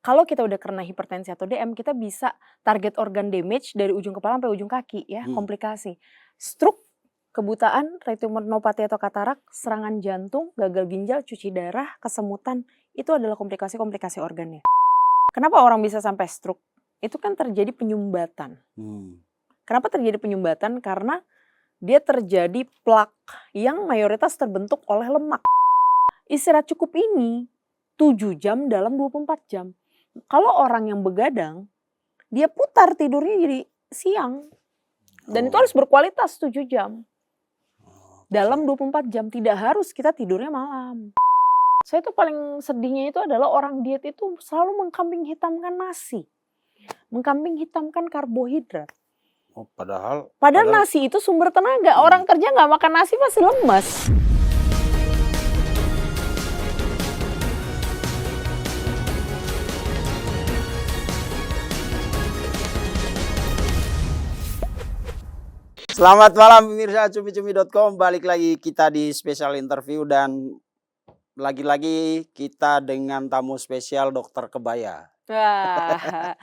kalau kita udah kena hipertensi atau DM, kita bisa target organ damage dari ujung kepala sampai ujung kaki ya, komplikasi. Stroke, kebutaan, retinopati atau katarak, serangan jantung, gagal ginjal, cuci darah, kesemutan, itu adalah komplikasi-komplikasi organnya. Kenapa orang bisa sampai stroke? Itu kan terjadi penyumbatan. Kenapa terjadi penyumbatan? Karena dia terjadi plak yang mayoritas terbentuk oleh lemak. Istirahat cukup ini 7 jam dalam 24 jam. Kalau orang yang begadang, dia putar tidurnya jadi siang. Dan itu harus berkualitas 7 jam. Dalam 24 jam, tidak harus kita tidurnya malam. Saya tuh paling sedihnya itu adalah orang diet itu selalu mengkambing hitamkan nasi. Mengkambing hitamkan karbohidrat. Padahal nasi itu sumber tenaga. Orang kerja nggak makan nasi pasti lemas. Selamat malam pemirsa cumi-cumi.com, balik lagi kita di special interview dan lagi-lagi kita dengan tamu spesial Dokter Kebaya. Wah,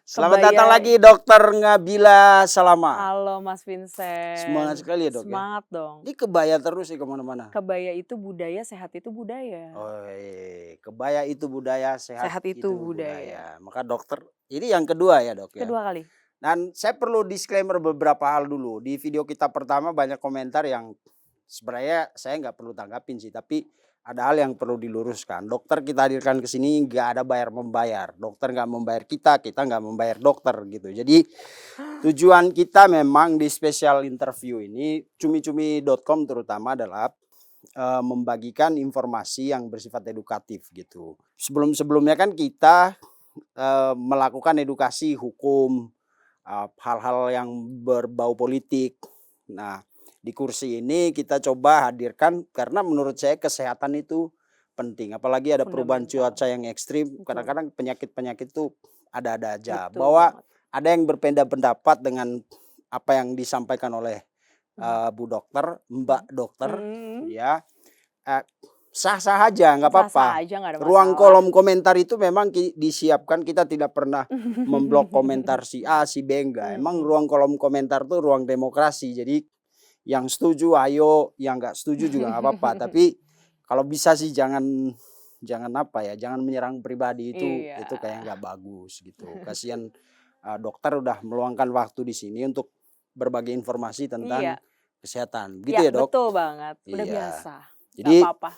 Selamat Kebaya. datang lagi Dokter Ngabila Salama. Halo Mas Vincent. Semangat sekali ya dok. Semangat dong. Ini kebaya terus sih kemana-mana. Kebaya itu budaya, sehat itu budaya. Oh, kebaya itu budaya, sehat itu budaya. Maka dokter, ini yang kedua ya dok ya. Kedua kali. Dan saya perlu disclaimer beberapa hal dulu. Di video kita pertama banyak komentar yang sebenarnya saya nggak perlu tanggapin sih. Tapi ada hal yang perlu diluruskan. Dokter kita hadirkan ke sini nggak ada bayar-membayar. Dokter nggak membayar kita nggak membayar dokter gitu. Jadi tujuan kita memang di special interview ini, cumi-cumi.com terutama adalah membagikan informasi yang bersifat edukatif gitu. Sebelum-sebelumnya kan kita melakukan edukasi hukum, hal-hal yang berbau politik. Nah, di kursi ini kita coba hadirkan karena menurut saya kesehatan itu penting. Apalagi ada perubahan cuaca yang ekstrim. Kadang-kadang penyakit-penyakit itu ada-ada aja. Betul Bahwa banget. ada yang berbeda pendapat dengan apa yang disampaikan oleh Bu Dokter, Mbak Dokter, ya sah-sah aja, nggak apa-apa. Sah-sah aja, nggak ada Ruang masalah. kolom komentar itu memang disiapkan, kita tidak pernah memblok komentar si A, si B, enggak. Emang ruang kolom komentar tuh ruang demokrasi. Jadi yang setuju ayo, yang nggak setuju juga nggak apa-apa. Tapi kalau bisa sih jangan apa ya, jangan menyerang pribadi itu kayak nggak bagus gitu. Kasihan dokter udah meluangkan waktu di sini untuk berbagi informasi tentang kesehatan. Gitu ya dok? Betul banget. Udah Iya. biasa. Jadi Nggak apa-apa.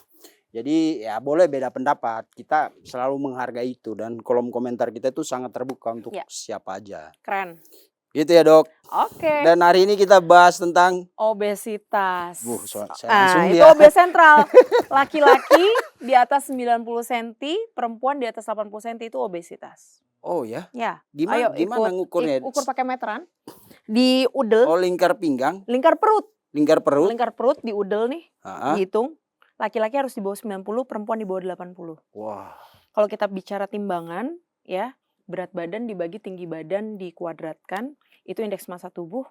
Jadi ya boleh beda pendapat, kita selalu menghargai itu dan kolom komentar kita itu sangat terbuka untuk siapa aja. Keren. Gitu ya dok. Oke. Dan hari ini kita bahas tentang Obesitas. saya langsung itu lihat. obes sentral. Laki-laki di atas 90 cm, perempuan di atas 80 cm itu obesitas. Oh ya? Ya. Gimana ikut, ngukurnya? Ukur pakai meteran. Di udel. Oh lingkar pinggang, Lingkar perut. lingkar perut. Lingkar perut di udel nih. Ha-ha. Dihitung. Laki-laki harus di bawah 90, perempuan di bawah 80. Wah. Kalau kita bicara timbangan, ya, berat badan dibagi tinggi badan dikuadratkan, itu indeks massa tubuh.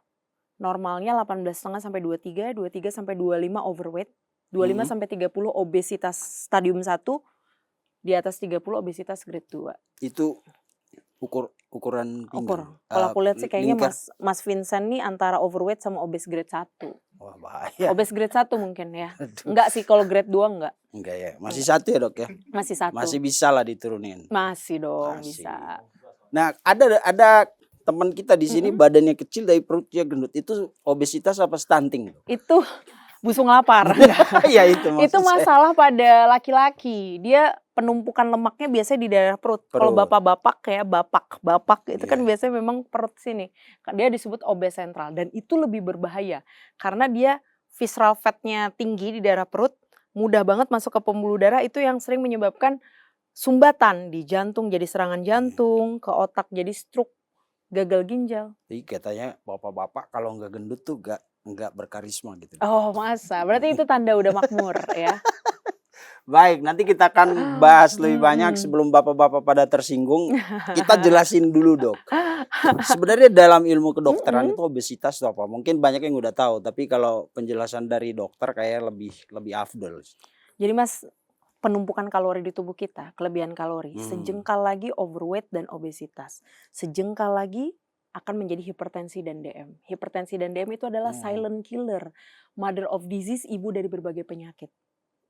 Normalnya 18,5 sampai 23, 23 sampai 25 overweight, 25 sampai 30 obesitas stadium 1, di atas 30 obesitas grade 2. Itu ukuran pinggang. Kalau aku lihat sih kayaknya lingkar. Mas Vincent nih antara overweight sama obes grade 1. Wah bahaya. Obes grade 1 mungkin ya. Aduh. Enggak sih, kalau grade 2 enggak. Enggak ya, masih satu ya dok ya? Masih 1. Masih bisa lah diturunin. Masih dong, Masih. bisa. Nah ada teman kita di sini badannya kecil tapi perutnya gendut, itu obesitas apa stunting? Itu busung lapar. Ya itu maksud Itu saya. masalah pada laki-laki. Dia penumpukan lemaknya biasanya di daerah perut. Kalau bapak-bapak kayak bapak itu kan biasanya memang perut sini. Dia disebut obes sentral dan itu lebih berbahaya karena dia visceral fatnya tinggi di daerah perut, mudah banget masuk ke pembuluh darah, itu yang sering menyebabkan sumbatan di jantung, jadi serangan jantung, ke otak jadi stroke, gagal ginjal. Jadi katanya bapak-bapak kalau nggak gendut tuh nggak berkarisma gitu. Oh masa, berarti itu tanda udah makmur ya. Baik, nanti kita akan bahas lebih banyak sebelum bapak-bapak pada tersinggung. Kita jelasin dulu dok. Sebenarnya dalam ilmu kedokteran itu obesitas itu apa? Mungkin banyak yang udah tahu, tapi kalau penjelasan dari dokter kayak lebih afdol. Jadi Mas, penumpukan kalori di tubuh kita, kelebihan kalori, sejengkal lagi overweight dan obesitas. Sejengkal lagi akan menjadi hipertensi dan DM. Hipertensi dan DM itu adalah silent killer, mother of disease, ibu dari berbagai penyakit.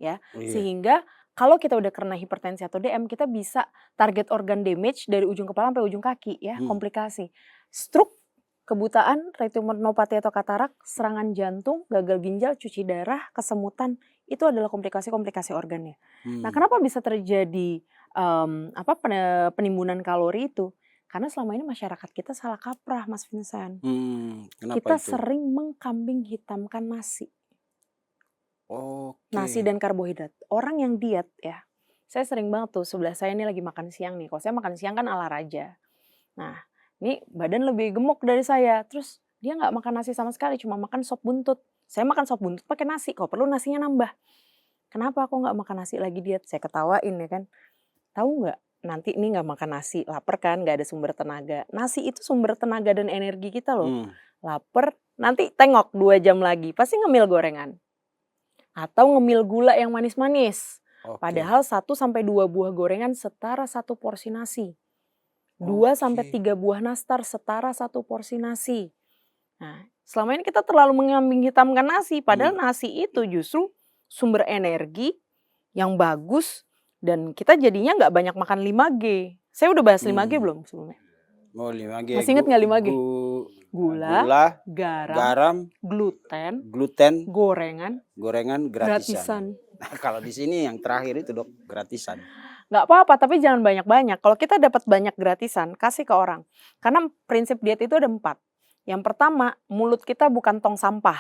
Ya, sehingga kalau kita udah kena hipertensi atau DM, kita bisa target organ damage dari ujung kepala sampai ujung kaki ya, komplikasi. Stroke, kebutaan, retinopati atau katarak, serangan jantung, gagal ginjal, cuci darah, kesemutan, itu adalah komplikasi-komplikasi organnya. Nah, kenapa bisa terjadi penimbunan kalori itu? Karena selama ini masyarakat kita salah kaprah, Mas Vincent. Kenapa Kita itu? sering mengkambing hitamkan nasi. Oke. Nasi dan karbohidrat. Orang yang diet ya, saya sering banget tuh sebelah saya ini lagi makan siang nih. Kalau saya makan siang kan ala raja. Nah, ini badan lebih gemuk dari saya. Terus dia nggak makan nasi sama sekali, cuma makan sop buntut. Saya makan sop buntut pakai nasi, kalau perlu nasinya nambah. Kenapa aku nggak makan nasi lagi diet? Saya ketawain ya kan. Tahu nggak? Nanti ini nggak makan nasi, lapar kan, nggak ada sumber tenaga. Nasi itu sumber tenaga dan energi kita loh. Lapar, nanti tengok 2 jam lagi, pasti ngemil gorengan. Atau ngemil gula yang manis-manis. Padahal 1-2 buah gorengan setara 1 porsi nasi. 2-3 buah nastar setara 1 porsi nasi. Nah, selama ini kita terlalu mengambing hitamkan nasi, padahal nasi itu justru sumber energi yang bagus dan kita jadinya nggak banyak makan 5G. Saya udah bahas 5G belum sebelumnya? Oh, 5G. Masih inget nggak 5G? Gula, garam, gluten, gorengan gratisan. Nah, kalau di sini yang terakhir itu dok, gratisan. Nggak apa-apa, tapi jangan banyak-banyak. Kalau kita dapat banyak gratisan, kasih ke orang. Karena prinsip diet itu ada 4. Yang pertama, mulut kita bukan tong sampah.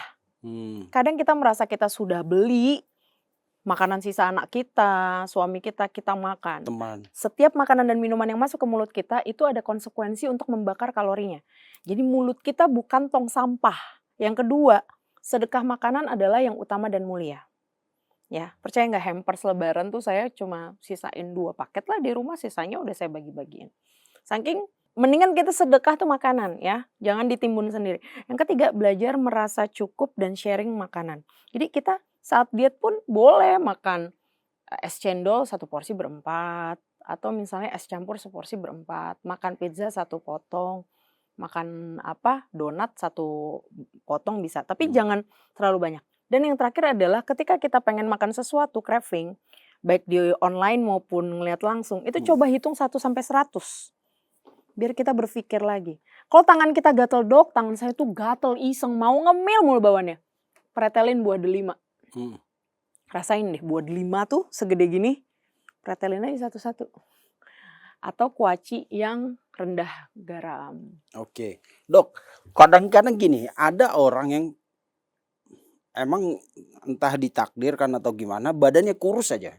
Kadang kita merasa kita sudah beli makanan sisa anak kita, suami kita makan. Setiap makanan dan minuman yang masuk ke mulut kita itu ada konsekuensi untuk membakar kalorinya. Jadi mulut kita bukan tong sampah. Yang kedua, sedekah makanan adalah yang utama dan mulia. Ya, percaya nggak, hampers lebaran tuh saya cuma sisain 2 paket lah di rumah, sisanya udah saya bagi-bagiin. Saking mendingan kita sedekah tuh makanan ya, jangan ditimbun sendiri. Yang ketiga, belajar merasa cukup dan sharing makanan. Jadi kita saat diet pun boleh makan es cendol 1 porsi berempat, atau misalnya es campur seporsi berempat, makan pizza 1 potong, makan donat 1 potong bisa, tapi jangan terlalu banyak. Dan yang terakhir adalah ketika kita pengen makan sesuatu, craving, baik di online maupun ngeliat langsung, itu coba hitung 1-100. Biar kita berpikir lagi. Kalau tangan kita gatel dok, tangan saya tuh gatel, iseng, mau ngemil mulu bawaannya. Pretelin buah delima. Rasain deh, buah delima tuh segede gini, pretelin aja 1-1. Atau kuaci yang rendah garam. Oke, dok, kadang-kadang gini, ada orang yang emang entah ditakdirkan atau gimana, badannya kurus aja.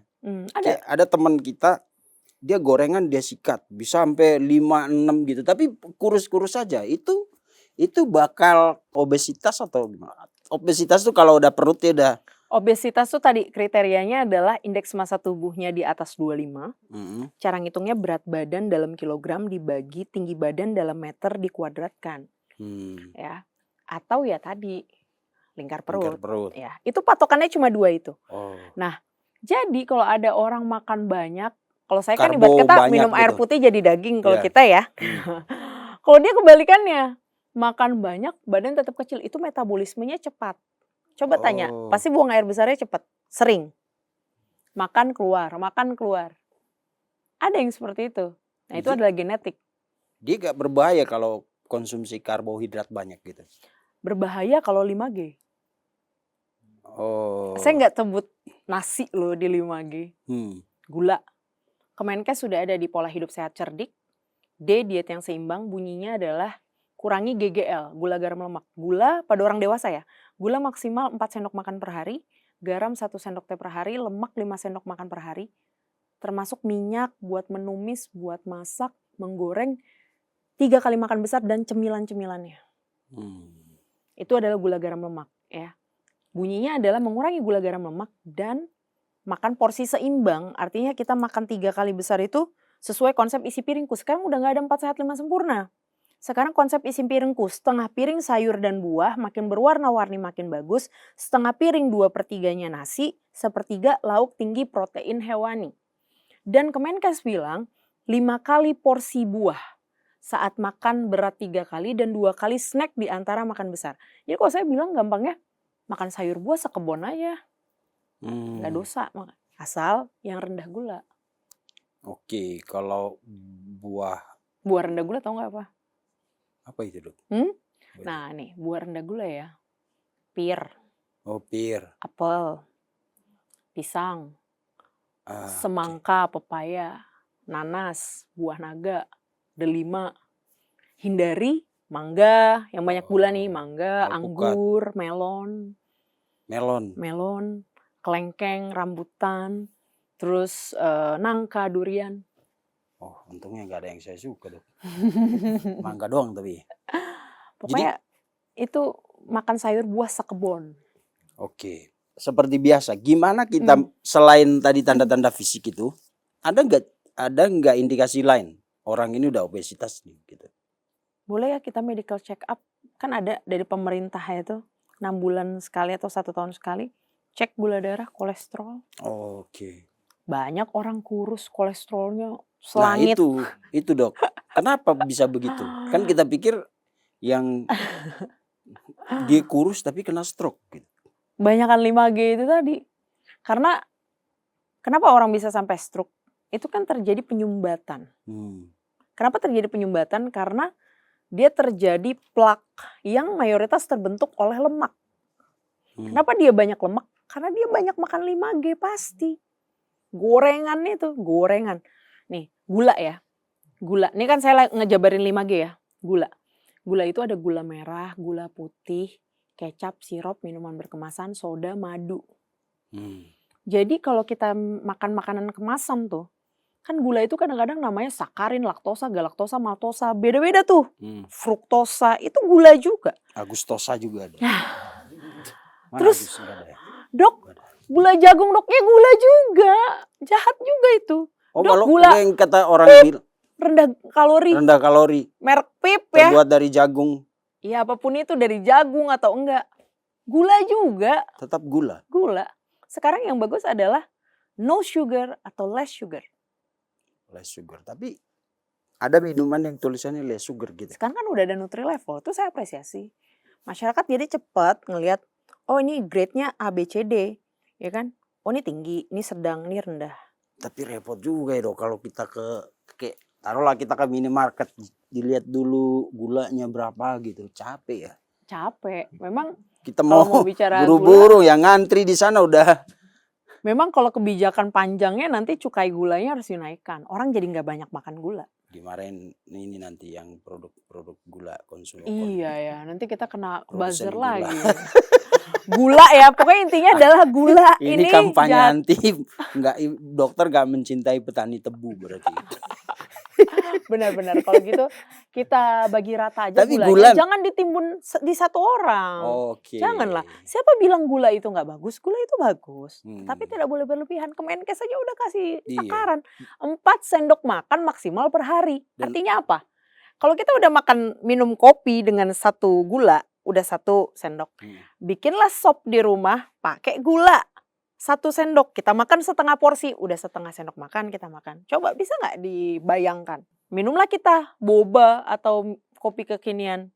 Ada teman kita, dia gorengan dia sikat, bisa sampai 5-6 gitu, tapi kurus-kurus aja. Itu bakal obesitas atau gimana? Obesitas tuh kalau udah perutnya udah. Obesitas tuh tadi kriterianya adalah indeks massa tubuhnya di atas 25. Cara ngitungnya berat badan dalam kilogram dibagi tinggi badan dalam meter dikuadratkan. Ya. Atau ya tadi lingkar perut. Ya, itu patokannya cuma 2 itu. Nah, jadi kalau ada orang makan banyak, kalau saya kan ibarat kata minum air putih jadi daging kalau kita ya. Kalau dia kebalikannya, makan banyak badan tetap kecil, itu metabolismenya cepat. Coba tanya, pasti buang air besarnya cepat, sering. Makan keluar. Ada yang seperti itu. Nah, itu adalah genetik. Dia gak berbahaya kalau konsumsi karbohidrat banyak gitu? Berbahaya kalau 5G. Saya nggak sebut nasi loh di 5G. Gula. Kemenkes sudah ada di pola hidup sehat cerdik. D, diet yang seimbang, bunyinya adalah kurangi GGL, gula garam lemak. Gula pada orang dewasa ya, gula maksimal 4 sendok makan per hari, garam 1 sendok teh per hari, lemak 5 sendok makan per hari. Termasuk minyak buat menumis, buat masak, menggoreng, 3 kali makan besar dan cemilan-cemilannya. Itu adalah gula garam lemak ya. Bunyinya adalah mengurangi gula garam lemak dan makan porsi seimbang, artinya kita makan 3 kali besar itu sesuai konsep isi piringku. Sekarang udah gak ada 4 sehat 5 sempurna. Sekarang konsep isi piringku, setengah piring sayur dan buah, makin berwarna-warni makin bagus, setengah piring 2/3-nya nasi, sepertiga lauk tinggi protein hewani. Dan Kemenkes bilang 5 kali porsi buah saat makan berat 3 kali dan 2 kali snack di antara makan besar. Jadi kalau saya bilang gampangnya makan sayur buah sekebon aja, nggak dosa, asal yang rendah gula. Oke, kalau buah rendah gula tahu nggak apa? Apa itu, Dok? Nah nih, buah rendah gula ya. Pir, Oh, pir. apel, pisang, Oke. semangka, pepaya, nanas, buah naga, delima. Hindari mangga, yang banyak gula nih, mangga, alpukat. anggur, melon, kelengkeng, rambutan, terus nangka, durian. Oh, untungnya nggak ada yang saya suka, Dok. Mangga doang tapi. Pokoknya itu makan sayur buah sekebon. Oke. Seperti biasa, gimana kita selain tadi tanda-tanda fisik itu, ada nggak indikasi lain orang ini udah obesitas nih gitu? Boleh ya kita medical check up, kan ada dari pemerintah itu 6 bulan sekali atau 1 tahun sekali cek gula darah, kolesterol. Oke. Banyak orang kurus kolesterolnya Nah selangit. itu Dok, kenapa bisa begitu? Kan kita pikir yang dia kurus tapi kena stroke gitu. Banyakan 5G itu tadi. Karena kenapa orang bisa sampai stroke? Itu kan terjadi penyumbatan. Kenapa terjadi penyumbatan? Karena dia terjadi plak yang mayoritas terbentuk oleh lemak. Kenapa dia banyak lemak? Karena dia banyak makan 5G pasti. Gorengan itu, gorengan. Nih, gula ya. Gula. Ini kan saya ngejabarin 5G ya. Gula. Gula itu ada gula merah, gula putih, kecap, sirup, minuman berkemasan, soda, madu. Jadi kalau kita makan makanan kemasan tuh, kan gula itu kadang-kadang namanya sakarin, laktosa, galaktosa, maltosa, beda-beda tuh. Fruktosa, itu gula juga. Agustosa juga ada. Terus, Dok, gula jagung Doknya gula juga. Jahat juga itu. Oh, Dok, kalau gula yang kata orang bilang rendah kalori. Merek Pip ya. Terbuat dari jagung. Iya, apapun itu dari jagung atau enggak. Gula juga. Tetap gula. Gula. Sekarang yang bagus adalah no sugar atau less sugar. Less sugar. Tapi ada minuman yang tulisannya less sugar gitu. Sekarang kan udah ada Nutri-Level. Itu saya apresiasi. Masyarakat jadi cepat ngelihat, oh ini grade-nya A, B, C, D. Ya kan? Oh ini tinggi, ini sedang, ini rendah. Tapi repot juga ya Dok kalau kita kayak taruhlah kita ke minimarket, dilihat dulu gulanya berapa gitu, capek ya. Capek, memang kita mau bicara buru-buru ya ngantri di sana udah. Memang kalau kebijakan panjangnya nanti cukai gulanya harus dinaikkan, orang jadi nggak banyak makan gula. Dimarahin ini nanti yang produk-produk gula konsumen. Iya ya, nanti kita kena buzzer lagi. Gula ya, pokoknya intinya adalah gula. Ini kampanye anti, dokter gak mencintai petani tebu berarti. Benar-benar kalau gitu kita bagi rata aja. Tapi gulanya. Jangan ditimbun di satu orang. Janganlah. Siapa bilang gula itu nggak bagus? Gula itu bagus. Tapi tidak boleh berlebihan. Kemenkes saja udah kasih takaran. 4 sendok makan maksimal per hari. Artinya apa? Kalau kita udah minum kopi dengan 1 gula, udah 1 sendok. Bikinlah sop di rumah pakai gula. 1 sendok, kita makan setengah porsi, udah setengah sendok makan kita makan. Coba bisa nggak dibayangkan? Minumlah kita boba atau kopi kekinian,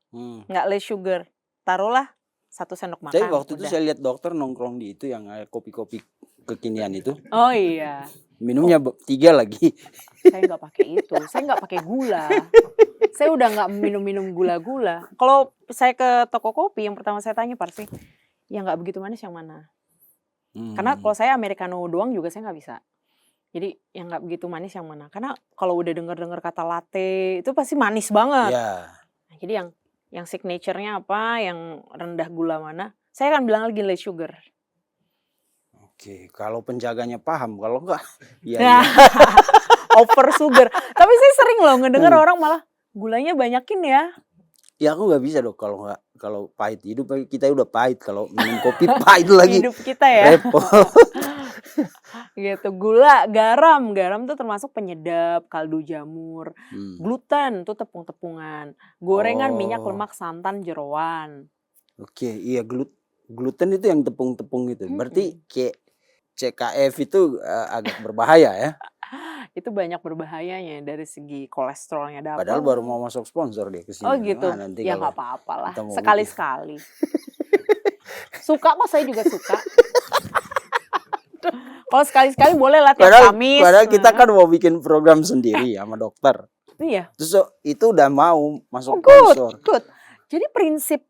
nggak less sugar. Taruhlah 1 sendok makan. Jadi waktu itu saya lihat dokter nongkrong di itu yang kopi-kopi kekinian itu. Oh iya. Minumnya 3 lagi. Saya nggak pakai itu, saya nggak pakai gula. Saya udah nggak minum gula-gula. Kalau saya ke toko kopi, yang pertama saya tanya pasti, yang nggak begitu manis yang mana? Karena kalau saya americano doang juga saya nggak bisa. Jadi yang nggak begitu manis yang mana? Karena kalau udah dengar kata latte itu pasti manis banget. Yeah. Nah, jadi yang signature-nya apa? Yang rendah gula mana? Saya akan bilang lagi less sugar. Oke, kalau penjaganya paham, kalau enggak, ya. Over sugar. Tapi saya sering loh ngedengar orang malah gulanya banyakin ya. Ya aku nggak bisa Dok kalau pahit, hidup kita udah pahit, kalau minum kopi pahit lagi. Hidup kita ya. Repot. Gitu. Gula, garam tuh termasuk penyedap, kaldu jamur. Gluten tuh tepung-tepungan. Gorengan, minyak, Oh, lemak, santan, jeroan. oke. Iya, gluten itu yang tepung-tepung itu. Berarti Mhm. kayak CKF itu agak berbahaya ya. Itu banyak berbahayanya dari segi kolesterolnya Padahal dapet. baru mau masuk sponsor dia ke Oh sini. gitu, Gimana nanti ya kalau nggak apa-apa lah, kita mau bikin. sekali-sekali. Suka kok, saya juga suka. Kalau sekali-sekali boleh lah tiap Padahal Kamis. padahal kita kan mau bikin program sendiri sama dokter. Iya. Terus itu udah mau Oh masuk good, sponsor. good. Jadi prinsip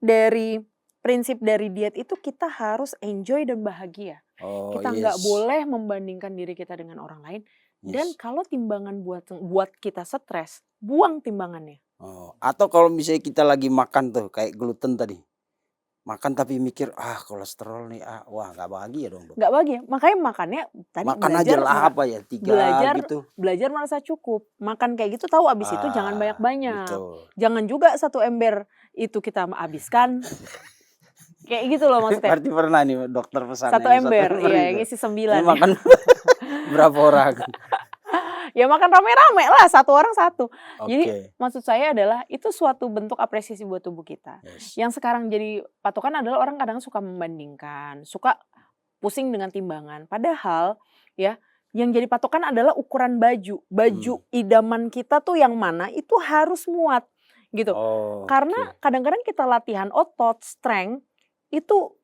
dari diet itu kita harus enjoy dan bahagia. Oh, Kita nggak yes. boleh membandingkan diri kita dengan orang lain. Dan Yes. kalau timbangan buat kita stres, buang timbangannya. Oh, atau kalau misalnya kita lagi makan tuh kayak gluten tadi. Makan tapi mikir, kolesterol nih, wah nggak bahagia dong, Dok. Nggak bahagia, makanya makannya tadi Makan aja lah apa ya, 3 gitu. belajar merasa cukup. Makan kayak gitu tahu abis itu jangan banyak-banyak. Betul. Jangan juga 1 ember itu kita habiskan. Kayak gitu loh maksudnya. Berarti pernah nih dokter pesan 1 yang 1 ember, ember iya yang itu. isi Ini 9 ya. makan berapa orang? Ya makan rame-rame lah, 1 orang 1. Jadi Oke. maksud saya adalah itu suatu bentuk apresiasi buat tubuh kita. Yes. Yang sekarang jadi patokan adalah orang kadang suka membandingkan, suka pusing dengan timbangan. Padahal ya yang jadi patokan adalah ukuran baju. Baju idaman kita tuh yang mana itu harus muat gitu. Oh, Karena kadang-kadang kita latihan otot, strength itu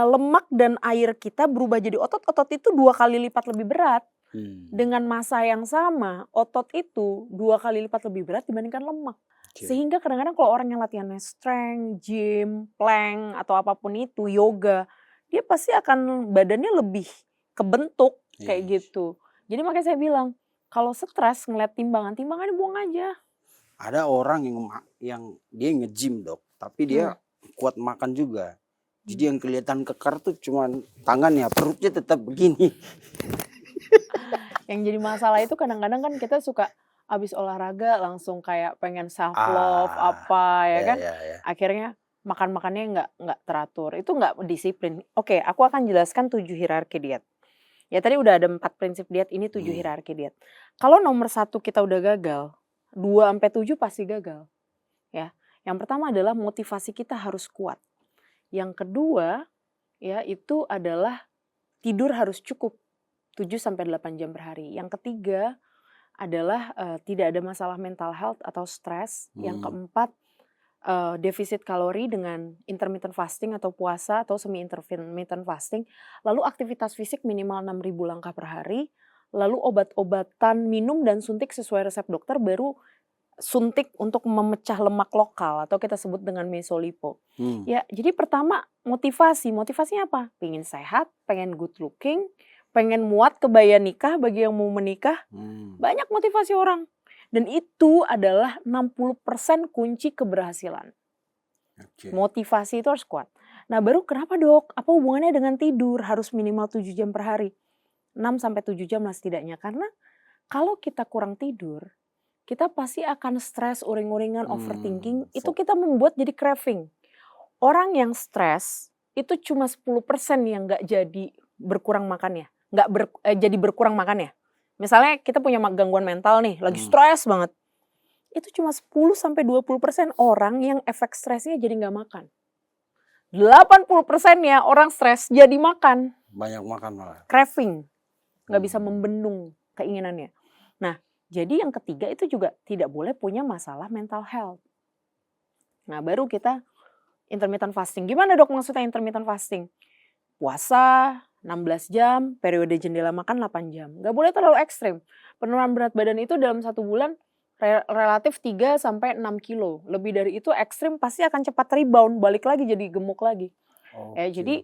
lemak dan air kita berubah jadi otot. Otot itu 2 kali lipat lebih berat. Dengan massa yang sama, otot itu 2 kali lipat lebih berat dibandingkan lemak. Oke. Sehingga kadang-kadang kalau orang yang latihannya strength, gym, plank atau apapun itu, yoga, dia pasti akan badannya lebih kebentuk kayak Yes. gitu. Jadi makanya saya bilang, kalau stres ngeliat timbangannya buang aja. Ada orang yang dia nge-gym, Dok, tapi dia kuat makan juga. Jadi yang kelihatan kekar tuh cuman tangannya, perutnya tetap begini. Yang jadi masalah itu kadang-kadang kan kita suka abis olahraga langsung kayak pengen self love apa ya kan. Ya. Akhirnya makannya nggak teratur. Itu nggak disiplin. Oke, aku akan jelaskan 7 hierarki diet. Ya tadi udah ada 4 prinsip diet, ini 7 hierarki diet. Kalau nomor 1 kita udah gagal, 2 sampai 7 pasti gagal. Ya. Yang pertama adalah motivasi kita harus kuat. Yang kedua ya itu adalah tidur harus cukup 7 sampai 8 jam per hari. Yang ketiga adalah tidak ada masalah mental health atau stres. Yang keempat defisit kalori dengan intermittent fasting atau puasa atau semi intermittent fasting. Lalu aktivitas fisik minimal 6.000 langkah per hari. Lalu obat-obatan minum dan suntik sesuai resep dokter, baru suntik untuk memecah lemak lokal atau kita sebut dengan mesolipo. Ya, jadi pertama motivasinya apa? Pengen sehat, pengen good looking, pengen muat kebaya nikah bagi yang mau menikah. Banyak motivasi orang. Dan itu adalah 60% kunci keberhasilan. Okay. Motivasi itu harus kuat. Nah baru kenapa Dok? Apa hubungannya dengan tidur? Harus minimal 7 jam per hari. 6-7 jam lah setidaknya. Karena kalau kita kurang tidur, kita pasti akan stres, uring-uringan, overthinking. Itu kita membuat jadi craving. Orang yang stres itu cuma 10% yang gak jadi berkurang makannya. Jadi berkurang makannya. Misalnya kita punya gangguan mental nih, lagi stres banget. Itu cuma 10-20% orang yang efek stresnya jadi gak makan. 80%-nya orang stres jadi makan. Banyak makan malah. Craving. Gak bisa membendung keinginannya. Nah, jadi yang ketiga itu juga tidak boleh punya masalah mental health. Nah, baru kita intermittent fasting. Gimana Dok maksudnya intermittent fasting? Puasa 16 jam, periode jendela makan 8 jam. Gak boleh terlalu ekstrim. Penurunan berat badan itu dalam 1 bulan relatif 3-6 kilo. Lebih dari itu ekstrim pasti akan cepat rebound, balik lagi jadi gemuk lagi. Okay. Jadi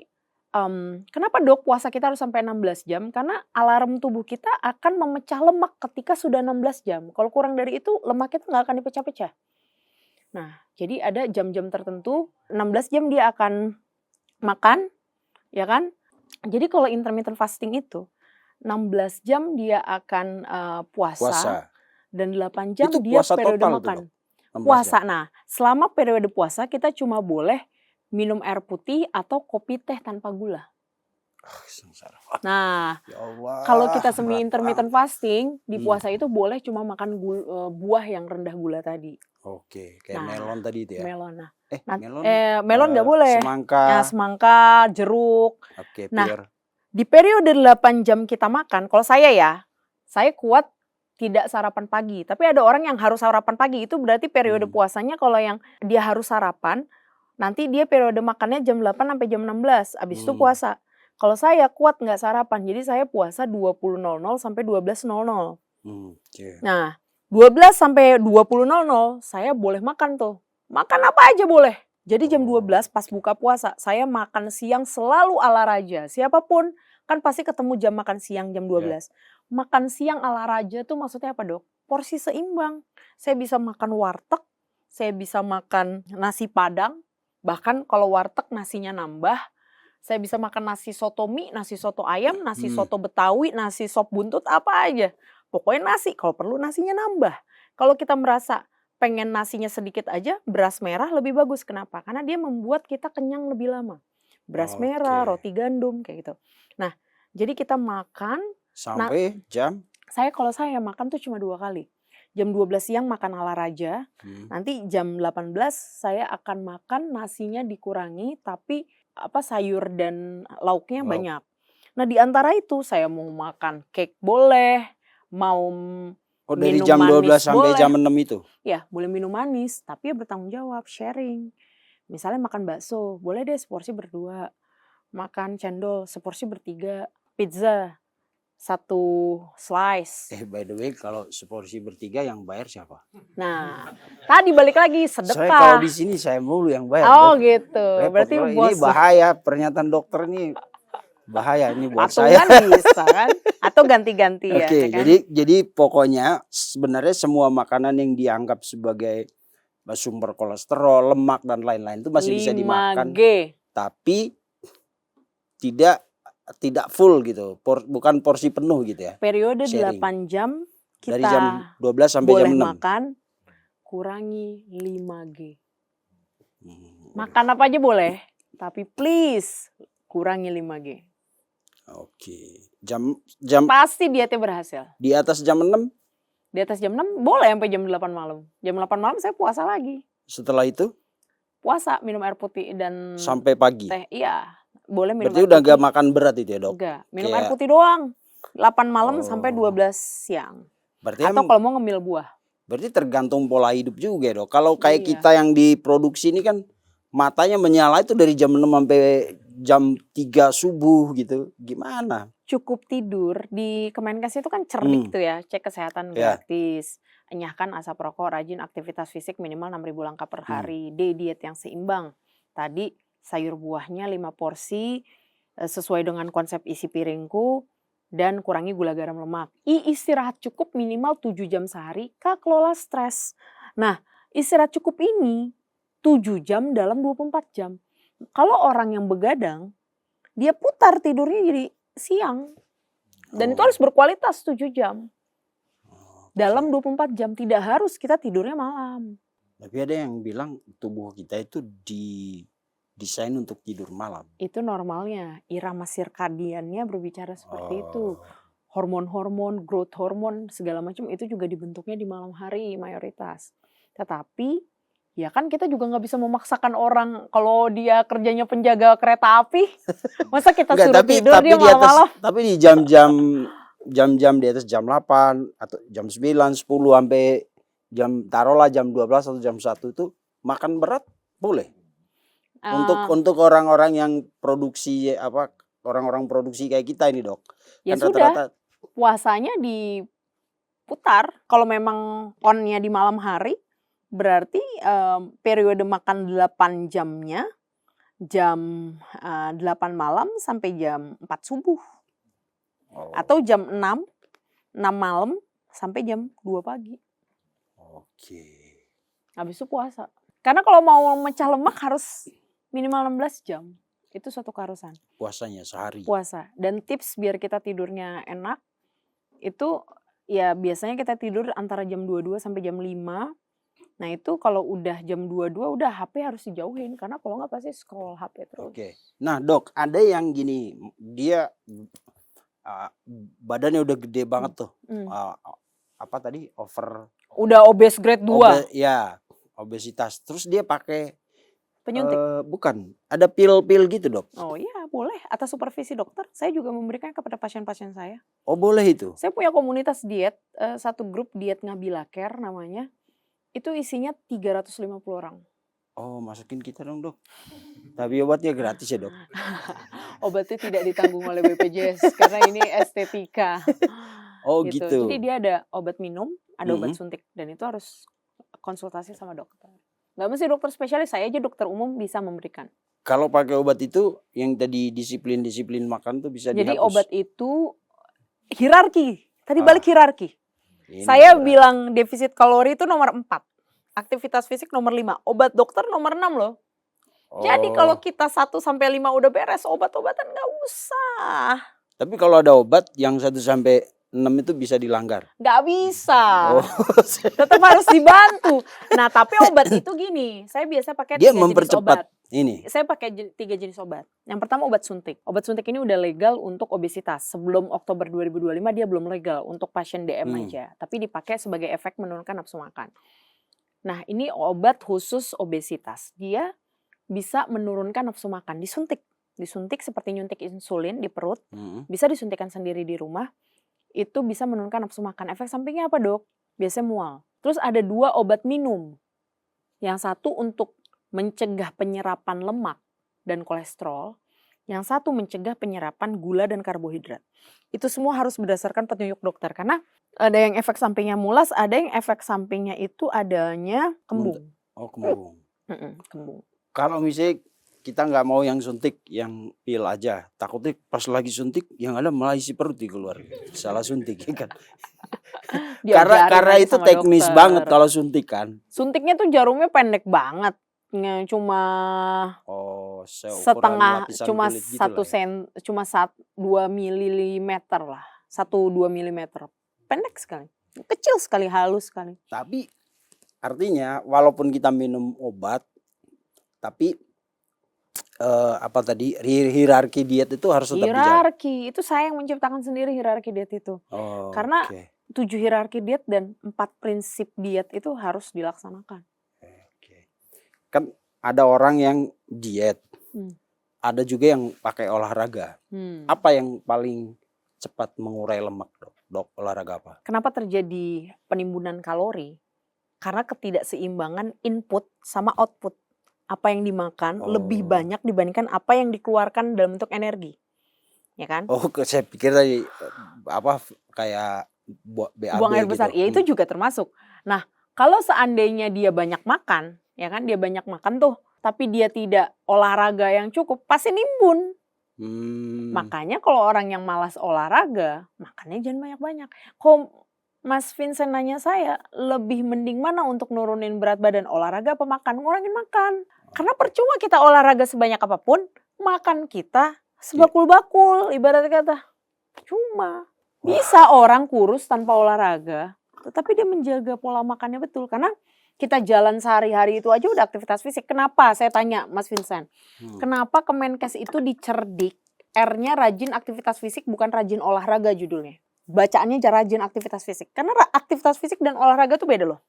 kenapa Dok puasa kita harus sampai 16 jam? Karena alarm tubuh kita akan memecah lemak ketika sudah 16 jam. Kalau kurang dari itu lemak kita gak akan dipecah-pecah. Nah, jadi ada jam-jam tertentu, 16 jam dia akan makan, ya kan? Jadi kalau intermittent fasting itu 16 jam dia akan puasa dan 8 jam itu dia puasa periode total makan. Tuh, puasa. Nah, selama periode puasa kita cuma boleh minum air putih atau kopi teh tanpa gula. Sengsara. Nah, Ya Allah. kalau kita semi berat intermittent banget. fasting, di puasa itu boleh cuma makan buah yang rendah gula tadi. Oke, kayak Nah, melon tadi itu ya. melon. Nah, Melon melon nggak boleh. Ya, semangka. semangka, jeruk. Oke, Nah, pir. di periode 8 jam kita makan, kalau saya ya, saya kuat tidak sarapan pagi. Tapi ada orang yang harus sarapan pagi, itu berarti periode puasanya kalau yang dia harus sarapan, nanti dia periode makannya jam 8 sampai jam 16, abis itu puasa. Kalau saya kuat nggak sarapan, jadi saya puasa 20.00 sampai 12.00. Oke. Nah, 12 sampai 20.00 saya boleh makan tuh. Makan apa aja boleh. Jadi jam 12 pas buka puasa, saya makan siang selalu ala raja. Siapapun kan pasti ketemu jam makan siang jam 12. Makan siang ala raja tuh maksudnya apa, Dok? Porsi seimbang. Saya bisa makan warteg, saya bisa makan nasi padang, bahkan kalau warteg nasinya nambah. Saya bisa makan nasi soto mie, nasi soto ayam, nasi soto betawi, nasi sop buntut, apa aja. Pokoknya nasi, kalau perlu nasinya nambah. Kalau kita merasa pengen nasinya sedikit aja, beras merah lebih bagus. Kenapa? Karena dia membuat kita kenyang lebih lama. Beras merah, roti gandum, kayak gitu. Nah, jadi kita makan. Sampai jam? Kalau saya makan tuh cuma 2 kali. Jam 12 siang makan ala raja, nanti jam 18 saya akan makan nasinya dikurangi, tapi sayur dan lauknya banyak. Nah, di antara itu saya mau makan cake boleh, mau dari minum jam 12 manis sampai boleh. jam 6 itu? Ya, boleh minum manis, tapi ya bertanggung jawab, sharing. Misalnya makan bakso, boleh deh seporsi berdua. Makan cendol, seporsi bertiga. Pizza, 1 slice. By the way, kalau seporsi bertiga yang bayar siapa? Nah, tadi balik lagi sedekah. Saya kalau di sini saya mulu yang bayar. Oh gitu. Repot. Berarti Ini bahaya, pernyataan dokter ini bahaya ini buat saya. Patungan bisa kan? Atau ganti-ganti ya. Oke, kan? jadi pokoknya sebenarnya semua makanan yang dianggap sebagai sumber kolesterol, lemak dan lain-lain itu masih bisa dimakan. 5G. Tapi tidak full gitu, bukan porsi penuh gitu ya. Periode sharing. 8 jam kita dari jam 12 sampai boleh jam 6. makan, kurangi 5G. Makan apa aja boleh, tapi please kurangi 5G. Oke. Jam pasti dietnya berhasil. Di atas jam 6? Di atas jam 6 boleh sampai jam 8 malam. Jam 8 malam saya puasa lagi. Setelah itu? Puasa, minum air putih dan sampai pagi. Teh, iya. Boleh minum berarti air udah putih. gak makan berat itu ya, Dok? Enggak, minum air putih doang. 8 malam sampai 12 siang. Berarti atau kalau mau ngemil buah. Berarti tergantung pola hidup juga, Dok. Kalau kayak kita yang diproduksi ini kan matanya menyala itu dari jam 6 sampai jam 3 subuh gitu. Gimana? Cukup tidur. Di Kemenkes itu kan cerdik tuh ya, cek kesehatan gratis. Enyahkan asap rokok, rajin aktivitas fisik minimal 6.000 langkah per hari. D, diet yang seimbang. Tadi sayur buahnya 5 porsi sesuai dengan konsep isi piringku dan kurangi gula garam lemak. I, istirahat cukup minimal 7 jam sehari. K, kelola stres. Nah, istirahat cukup ini 7 jam dalam 24 jam. Kalau orang yang begadang, dia putar tidurnya jadi siang. Dan itu harus berkualitas 7 jam. Dalam 24 jam, tidak harus kita tidurnya malam. Tapi ada yang bilang tubuh kita itu didesain untuk tidur malam. Itu normalnya, irama sirkadiannya berbicara seperti itu. Hormon-hormon, growth hormon, segala macam itu juga dibentuknya di malam hari mayoritas. Tetapi ya kan kita juga nggak bisa memaksakan orang kalau dia kerjanya penjaga kereta api. Masa kita suruh tidur dia malam-malam. Tapi di jam-jam di atas jam 8 atau jam 9, 10 sampai taruhlah jam 12 atau jam 1 itu makan berat boleh. Untuk orang-orang yang produksi orang-orang produksi kayak kita ini, Dok. Ya kan sudah. Puasanya diputar. Kalau memang on-nya di malam hari, berarti periode makan 8 jamnya jam 8 malam sampai jam 4 subuh. Atau jam 6 malam sampai jam 2 pagi. Oke. Habis itu puasa. Karena kalau mau mecah lemak harus minimal 16 jam. Itu suatu keharusan. Puasanya sehari. Puasa. Dan tips biar kita tidurnya enak, itu ya biasanya kita tidur antara jam 22 sampai jam 5. Nah itu kalau udah jam 22 udah HP harus dijauhin karena kalau nggak pasti scroll HP terus. Oke. Nah dok, ada yang gini, dia badannya udah gede banget tuh. Apa tadi Udah obes grade 2. Ya obesitas. Terus dia pakai Penyuntik. bukan, ada pil-pil gitu dok. Oh iya boleh, atas supervisi dokter. Saya juga memberikan kepada pasien-pasien saya. Oh boleh itu? Saya punya komunitas diet, satu grup diet Nabila Care namanya. Itu isinya 350 orang. Oh masukin kita dong dok. Tapi obatnya gratis ya dok? Obatnya tidak ditanggung oleh BPJS karena ini estetika. Oh gitu. Jadi dia ada obat minum, ada obat suntik. Dan itu harus konsultasi sama dokter. Nggak mesti dokter spesialis, saya aja dokter umum bisa memberikan. Kalau pakai obat itu yang tadi disiplin makan tuh bisa dihapus? Jadi obat itu hierarki. Tadi balik hierarki. Saya bilang defisit kalori itu nomor 4. Aktivitas fisik nomor 5. Obat dokter nomor 6 loh. Jadi kalau kita 1-5 udah beres, obat-obatan nggak usah. Tapi kalau ada obat yang 1-6 itu bisa dilanggar? Nggak bisa. Tetap harus dibantu. Nah tapi obat itu gini, saya biasa pakai 3 jenis obat. Saya pakai 3 jenis obat. Yang pertama obat suntik. Obat suntik ini udah legal untuk obesitas. Sebelum Oktober 2025 dia belum legal untuk pasien DM aja. Tapi dipakai sebagai efek menurunkan nafsu makan. Nah ini obat khusus obesitas. Dia bisa menurunkan nafsu makan. Disuntik seperti nyuntik insulin di perut. Bisa disuntikan sendiri di rumah. Itu bisa menurunkan nafsu makan. Efek sampingnya apa dok? Biasanya mual. Terus ada 2 obat minum. Yang satu untuk mencegah penyerapan lemak dan kolesterol. Yang satu mencegah penyerapan gula dan karbohidrat. Itu semua harus berdasarkan petunjuk dokter. Karena ada yang efek sampingnya mulas, ada yang efek sampingnya itu adanya kembung. Oh kembung. Kembung. Kalau misalnya kita nggak mau yang suntik, yang pil aja. Takutnya pas lagi suntik yang ada malah isi perut keluar. Salah suntik kan. Karena itu teknis banget kalau suntik kan. Suntiknya tuh jarumnya pendek banget. Cuma setengah, cuma gitu 2 milimeter lah. 1-2 milimeter. Pendek sekali. Kecil sekali, halus sekali. Tapi artinya walaupun kita minum obat, tapi hierarki diet itu harus tetap dijaga. Hierarki itu saya yang menciptakan sendiri hierarki diet itu. Karena 7 hierarki diet dan 4 prinsip diet itu harus dilaksanakan. Kan ada orang yang diet, ada juga yang pakai olahraga. Apa yang paling cepat mengurai lemak dok? Olahraga apa? Kenapa terjadi penimbunan kalori? Karena ketidakseimbangan input sama output. Apa yang dimakan lebih banyak dibandingkan apa yang dikeluarkan dalam bentuk energi, ya kan? Saya pikir tadi kayak BAB buang air besar, gitu. Ya itu juga termasuk. Nah kalau seandainya dia banyak makan, ya kan, dia banyak makan tuh, tapi dia tidak olahraga yang cukup, pasti nimbun. Makanya kalau orang yang malas olahraga, makannya jangan banyak-banyak. Kok Mas Vincent nanya saya, lebih mending mana untuk nurunin berat badan, olahraga apa makan? Ngurangin makan. Karena percuma kita olahraga sebanyak apapun, makan kita sebakul-bakul, ibarat kata. Cuma bisa orang kurus tanpa olahraga, tetapi dia menjaga pola makannya betul. Karena kita jalan sehari-hari itu aja udah aktivitas fisik. Kenapa? Saya tanya Mas Vincent. Kenapa Kemenkes itu dicerdik, R-nya rajin aktivitas fisik bukan rajin olahraga judulnya. Bacaannya rajin aktivitas fisik. Karena aktivitas fisik dan olahraga tuh beda loh.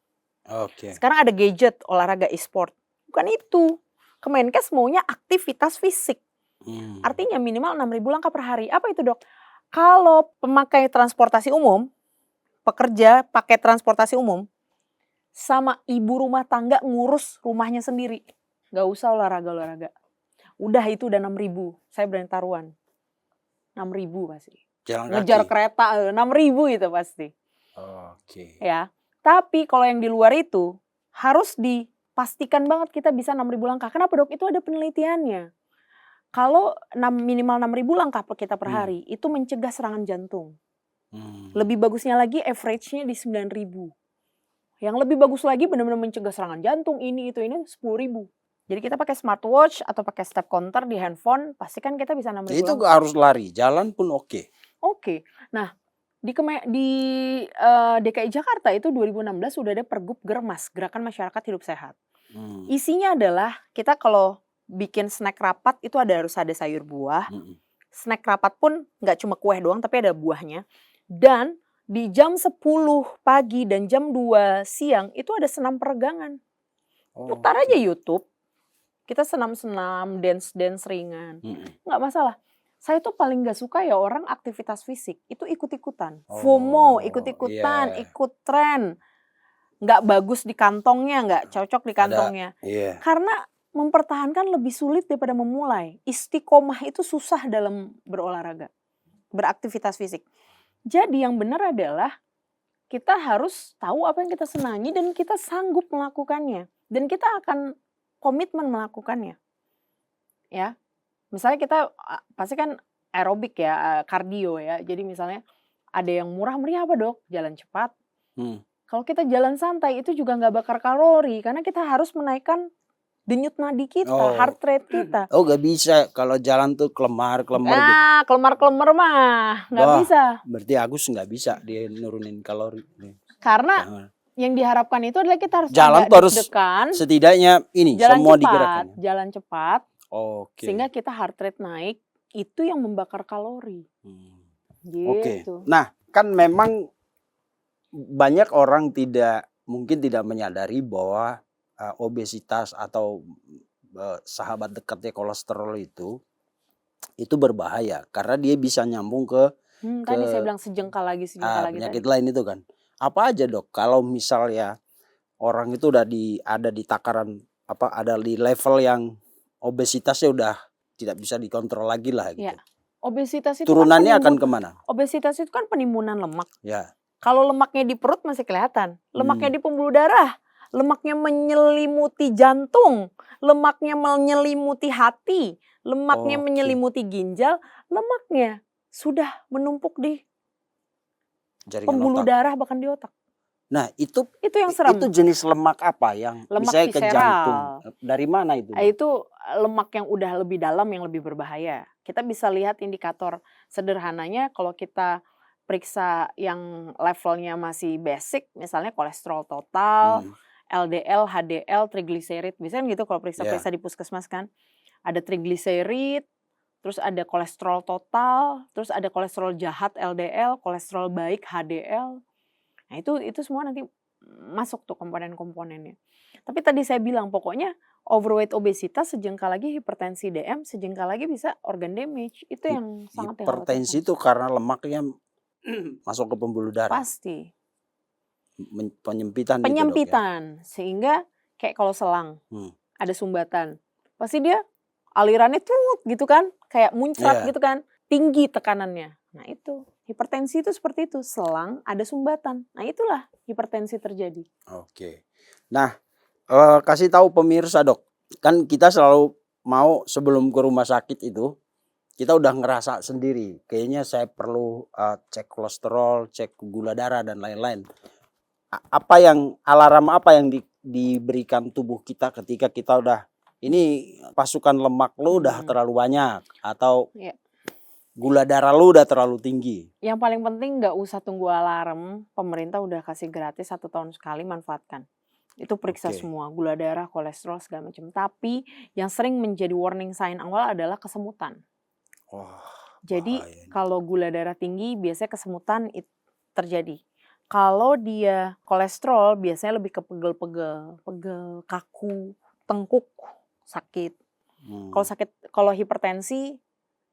Sekarang ada gadget, olahraga e-sport. Bukan itu. Kemenkes maunya aktivitas fisik. Artinya minimal 6.000 langkah per hari. Apa itu dok? Kalau pemakai transportasi umum, pekerja pakai transportasi umum, sama ibu rumah tangga ngurus rumahnya sendiri. Gak usah olahraga. Udah itu udah 6.000. Saya berani taruhan. 6.000 pasti. Ngejar kereta 6.000 itu pasti. Ya. Tapi kalau yang di luar itu harus dipastikan banget kita bisa 6.000 langkah. Kenapa dok? Itu ada penelitiannya. Kalau minimal 6.000 langkah kita per hari, itu mencegah serangan jantung. Lebih bagusnya lagi average-nya di 9.000. Yang lebih bagus lagi benar-benar mencegah serangan jantung, ini 10.000. Jadi kita pakai smartwatch atau pakai step counter di handphone, pastikan kita bisa 6.000 langkah. Itu gak harus lari, jalan pun oke. Oke. Nah, Di DKI Jakarta itu 2016 sudah ada Pergub Germas, Gerakan Masyarakat Hidup Sehat. Isinya adalah kita kalau bikin snack rapat itu harus ada sayur buah. Snack rapat pun nggak cuma kue doang tapi ada buahnya. Dan di jam 10 pagi dan jam 2 siang itu ada senam peregangan. Putar aja YouTube. Kita senam-senam, dance-dance ringan. Nggak masalah. Saya tuh paling gak suka ya orang aktivitas fisik itu ikut-ikutan. FOMO, ikut-ikutan, ikut tren. Nggak bagus di kantongnya, nggak cocok di kantongnya. Karena mempertahankan lebih sulit daripada memulai. Istiqomah itu susah dalam berolahraga, beraktivitas fisik. Jadi yang benar adalah kita harus tahu apa yang kita senangi dan kita sanggup melakukannya. Dan kita akan komitmen melakukannya. Ya. Misalnya kita pasti kan aerobik ya, kardio ya. Jadi misalnya ada yang murah meriah apa dok? Jalan cepat. Kalau kita jalan santai itu juga nggak bakar kalori karena kita harus menaikkan denyut nadi kita, heart rate kita. Gak bisa kalau jalan tuh kelemar-kelemar gitu. Nah, kelemar-kelemar mah nggak bisa. Berarti Agus nggak bisa dia nurunin kalori. Karena yang diharapkan itu adalah kita harus jalan terus setidaknya ini jalan semua cepat, digerakkan. Jalan cepat. Sehingga kita heart rate naik, itu yang membakar kalori. Gitu. Nah, kan memang banyak orang mungkin tidak menyadari bahwa obesitas atau sahabat dekatnya kolesterol itu berbahaya karena dia bisa nyambung ke tadi saya bilang sejengkal lagi penyakit lain itu kan. Apa aja dok kalau misalnya orang itu udah ada di takaran ada di level yang obesitasnya udah tidak bisa dikontrol lagi lah gitu. Ya. Obesitas itu turunannya akan kemana? Obesitas itu kan penimbunan lemak. Ya. Kalau lemaknya di perut masih kelihatan, lemaknya di pembuluh darah, lemaknya menyelimuti jantung, lemaknya menyelimuti hati, lemaknya menyelimuti ginjal, lemaknya sudah menumpuk di pembuluh darah bahkan di otak. Nah itu yang serem. Itu jenis lemak apa yang lemak misalnya visceral. Ke jantung? Dari mana itu? Itu lemak yang udah lebih dalam yang lebih berbahaya. Kita bisa lihat indikator sederhananya kalau kita periksa yang levelnya masih basic, misalnya kolesterol total, LDL, HDL, trigliserid. Biasanya gitu kalau periksa-periksa di puskesmas kan. Ada trigliserid, terus ada kolesterol total, terus ada kolesterol jahat LDL, kolesterol baik HDL. Nah itu semua nanti masuk tuh komponen-komponennya. Tapi tadi saya bilang pokoknya overweight obesitas sejengkal lagi hipertensi DM, sejengkal lagi bisa organ damage. Itu yang sangat hipertensi itu karena lemaknya masuk ke pembuluh darah. Pasti. Penyempitan. Penyempitan. Gitu, ya? Sehingga kayak kalau selang ada sumbatan. Pasti dia alirannya tuh gitu kan. Kayak muncrat gitu kan. Tinggi tekanannya. Nah itu. Hipertensi itu seperti itu, selang ada sumbatan. Nah itulah hipertensi terjadi. Nah kasih tahu pemirsa dok, kan kita selalu mau sebelum ke rumah sakit itu kita udah ngerasa sendiri. Kayaknya saya perlu cek kolesterol, cek gula darah dan lain-lain. Alarm apa yang diberikan tubuh kita ketika kita udah ini pasukan lemak lu udah terlalu banyak atau gula darah lu udah terlalu tinggi. Yang paling penting nggak usah tunggu alarm. Pemerintah udah kasih gratis 1 tahun sekali, manfaatkan. Itu periksa semua, gula darah, kolesterol segala macam. Tapi yang sering menjadi warning sign awal adalah kesemutan. Jadi kalau gula darah tinggi biasanya kesemutan terjadi. Kalau dia kolesterol biasanya lebih ke pegel, kaku, tengkuk, sakit. Kalau hipertensi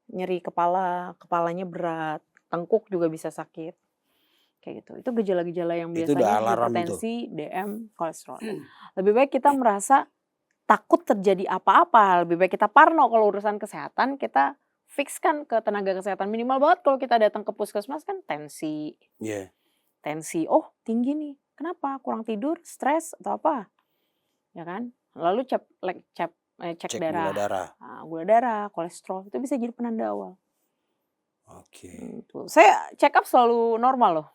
nyeri kepalanya berat, tengkuk juga bisa sakit. Kayak gitu. Itu gejala-gejala yang biasanya hipertensi, DM, kolesterol. Lebih baik kita merasa takut terjadi apa-apa, lebih baik kita parno kalau urusan kesehatan, kita fixkan ke tenaga kesehatan. Minimal banget kalau kita datang ke puskesmas kan tensi. Tensi, tinggi nih. Kenapa? Kurang tidur, stres atau apa? Ya kan? Lalu cek darah. Gula darah, kolesterol itu bisa jadi penanda awal. Saya check up selalu normal loh.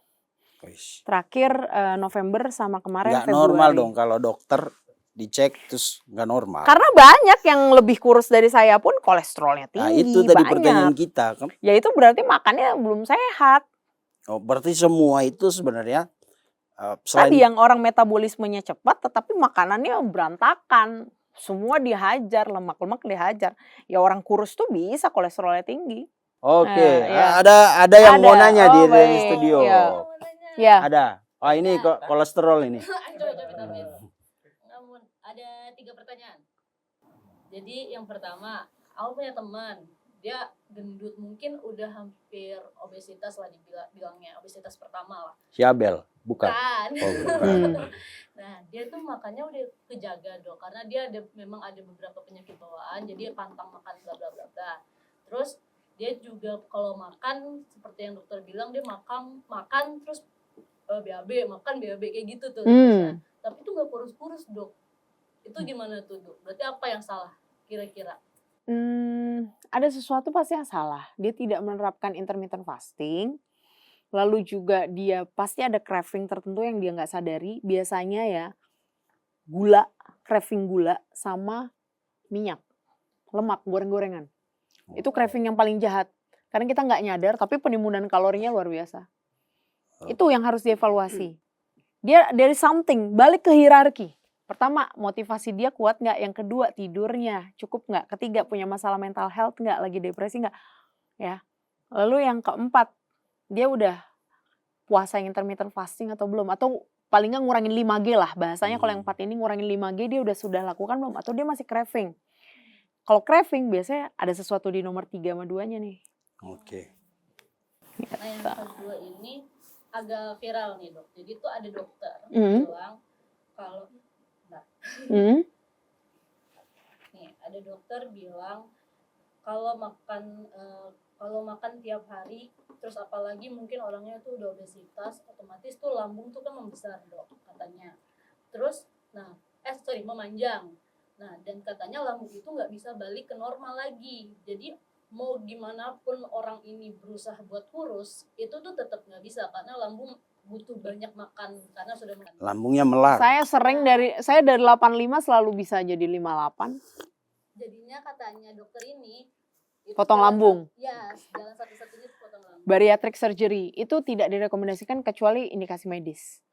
Terakhir November sama kemarin Februari. Nggak normal dong kalau dokter dicek terus nggak normal. Karena banyak yang lebih kurus dari saya pun kolesterolnya tinggi. Nah itu tadi pertanyaan kita kan. Ya itu berarti makannya belum sehat. Oh, berarti semua itu sebenarnya Tadi selain yang orang metabolismenya cepat tetapi makanannya berantakan. Semua dihajar, lemak-lemak dihajar. Ya orang kurus tuh bisa kolesterolnya tinggi. Oke, Ya. ada yang mau Ada. nanya Oh, di baik. studio. Ya. Aku mau nanya. Ya. Ada. Oh, ini kolesterol ini. Coba. Namun ada 3 pertanyaan. Jadi yang pertama, aku punya teman, dia gendut, mungkin udah hampir obesitas lah bilangnya, obesitas pertama lah. Si Abel, bukan. Kan. Oh, bukan. Nah, dia tuh makannya udah kejaga dok, karena dia memang ada beberapa penyakit bawaan, jadi dia pantang makan bla bla bla bla. Terus dia juga kalau makan seperti yang dokter bilang, dia makan terus BAB, makan BAB kayak gitu tuh. Tapi tuh nggak kurus-kurus dok. Itu gimana tuh dok? Berarti apa yang salah kira-kira? Ada sesuatu pasti yang salah. Dia tidak menerapkan intermittent fasting. Lalu juga dia pasti ada craving tertentu yang dia nggak sadari. Biasanya ya gula, craving gula sama minyak, lemak, goreng-gorengan. Itu craving yang paling jahat. Karena kita nggak nyadar, tapi penimbunan kalorinya luar biasa. Itu yang harus dievaluasi. Dia dari something, balik ke hierarki. Pertama, motivasi dia kuat nggak? Yang kedua, tidurnya cukup nggak? Ketiga, punya masalah mental health nggak? Lagi depresi nggak? Ya. Lalu yang keempat, dia udah puasa yang intermittent fasting atau belum? Atau paling nggak ngurangin 5G lah. Bahasanya kalau yang 4 ini ngurangin 5G dia sudah lakukan belum? Atau dia masih craving? Kalau craving biasanya ada sesuatu di nomor 3 sama 2-nya nih. Oke. Nah yang kedua ini agak viral nih dok. Jadi tuh ada dokter bilang kalau nih ada dokter bilang kalau makan tiap hari, terus apalagi mungkin orangnya tuh udah obesitas, otomatis tuh lambung tuh kan membesar dok katanya. Terus memanjang. Nah dan katanya lambung itu nggak bisa balik ke normal lagi. Jadi mau gimana pun orang ini berusaha buat kurus, itu tuh tetap nggak bisa karena lambung butuh banyak makan karena sudah makan. Lambungnya melar. Saya dari 85 selalu bisa jadi 58. Jadinya katanya dokter ini potong lambung. Ya, jalan satu-satunya itu potong lambung. Bariatric surgery itu tidak direkomendasikan kecuali indikasi medis.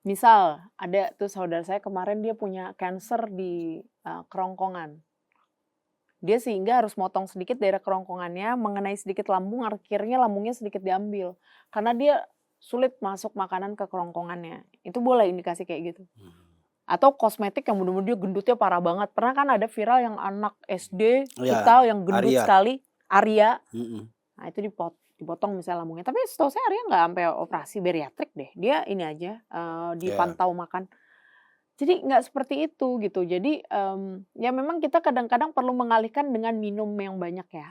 Misal ada tuh saudara saya kemarin dia punya kanker di kerongkongan. Dia sehingga harus motong sedikit daerah kerongkongannya, mengenai sedikit lambung, akhirnya lambungnya sedikit diambil. Karena dia sulit masuk makanan ke kerongkongannya. Itu boleh indikasi kayak gitu. Atau kosmetik yang bener-bener dia gendutnya parah banget. Pernah kan ada viral yang anak SD kita yang gendut sekali, Arya. Nah itu dipotong misalnya lambungnya. Tapi setahu saya Arya nggak sampai operasi bariatrik deh. Dia ini aja dipantau makan. Jadi nggak seperti itu gitu. Jadi ya memang kita kadang-kadang perlu mengalihkan dengan minum yang banyak ya.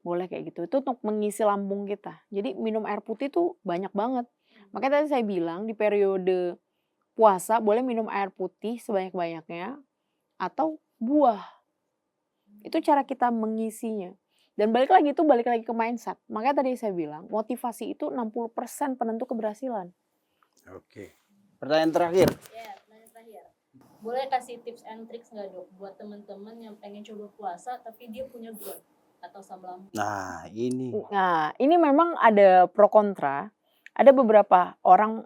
Boleh kayak gitu. Itu untuk mengisi lambung kita. Jadi minum air putih tuh banyak banget. Makanya tadi saya bilang di periode puasa boleh minum air putih sebanyak-banyaknya atau buah. Itu cara kita mengisinya. Dan balik lagi ke mindset. Makanya tadi saya bilang motivasi itu 60% penentu keberhasilan. Oke. Pertanyaan terakhir. Ya, pertanyaan terakhir. Boleh kasih tips and tricks nggak dok buat teman-teman yang pengen coba puasa tapi dia punya GERD atau asam lambung? Nah ini memang ada pro kontra. Ada beberapa orang